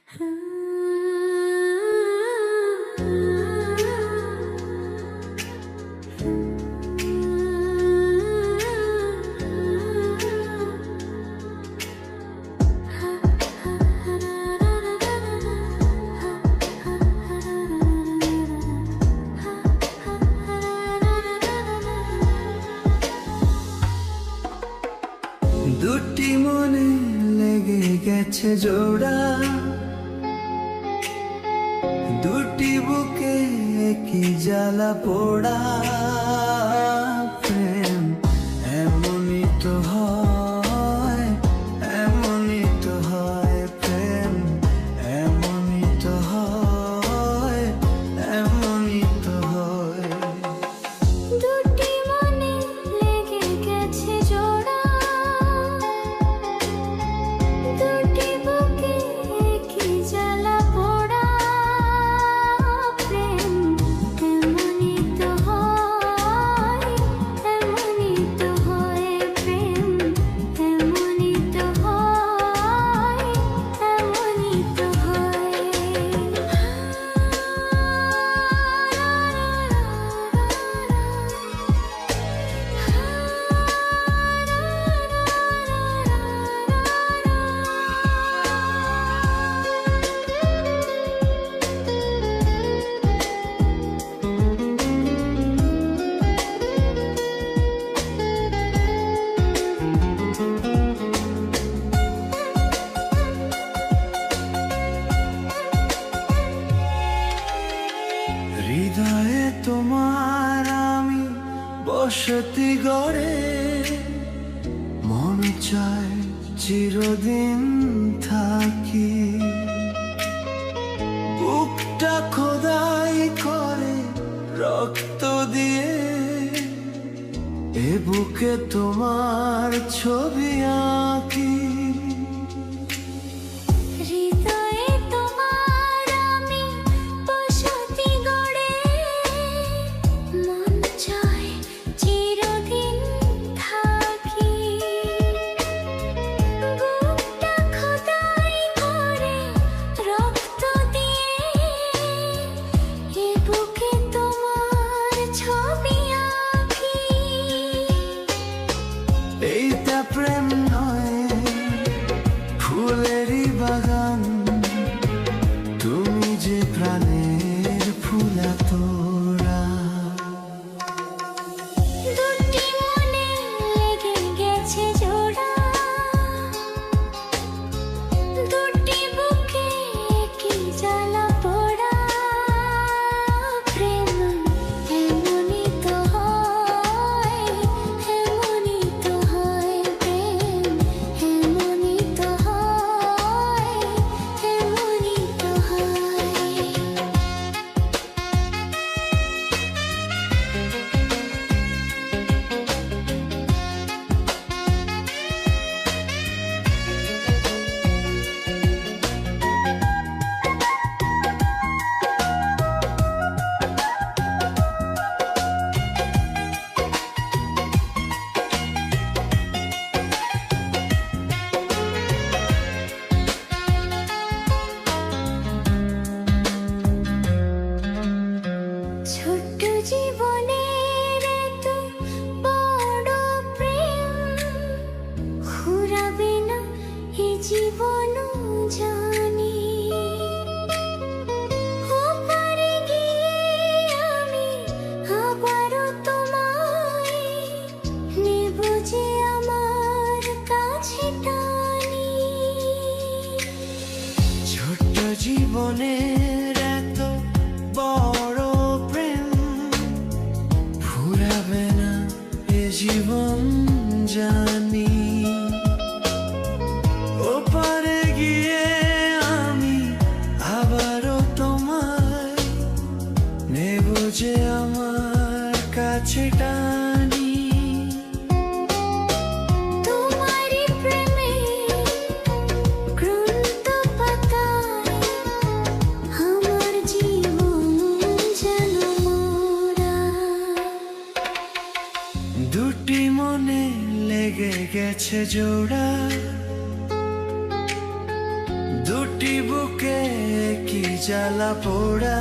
দুটি মনে লেগে গেছে জোড়া, দুটি বুকে কি জ্বালা পোড়া। প্রেম এমনই তো হয়, এমনই তো হয়। প্রেম এমনই তো হয়, এমনই তো হয়। দুটি মনে লেগে গেছে জোড়া, দুটি বুকে কি জ্বালা পোড়া। প্রেম এমনই তো হয়, এমনই তো হয়। প্রেম এমনই তো হয়, এমনই তো হয়। হৃদয়ে তোমার আমি বসতি গড়ে, মন চায় চিরদিন থাকি। বুকটা খোদাই করে রক্ত দিয়ে, এ বুকে তোমার ছবি আঁকি। হৃদয়ে তোমার আমি বসতি গড়ে, মন চায় চিরদিন থাকি। বুকটা খোদাই করে রক্ত দিয়ে, এ বুকে তোমার ছবি আঁকি। এইটা প্রেম নয়, ফুলেরই বাগান। তুমি যে প্রাণের ফুলা তোরা। দুটি মনে লেগে গেছে জোড়া, দুটি বুকে কি জ্বালা পোড়া। প্রেম এমনই তো হয়, এমনই তো হয়। প্রেম এমনই তো হয়, এমনই তো হয়। ছোট্ট জীবনের এত বড় প্রেম, ফুরাবে না এ জীবন জানি। ওপারে গিয়ে আমি আবারও তোমায় নেব যে আমার কাছে টানি। ছোট্ট জীবনের এত বড় প্রেম, ফুরাবে না এ জীবন জানি। ওপারে গিয়ে আমি আবারও তোমায় নেব যে আমার কাছে টানি। তোমারই প্রেমে ক্লান্ত পাতায় আমার জীবন যেন মোরা। দুটি মনে লেগে গেছে জোড়া, দুটি বুকে জ্বালা পোড়া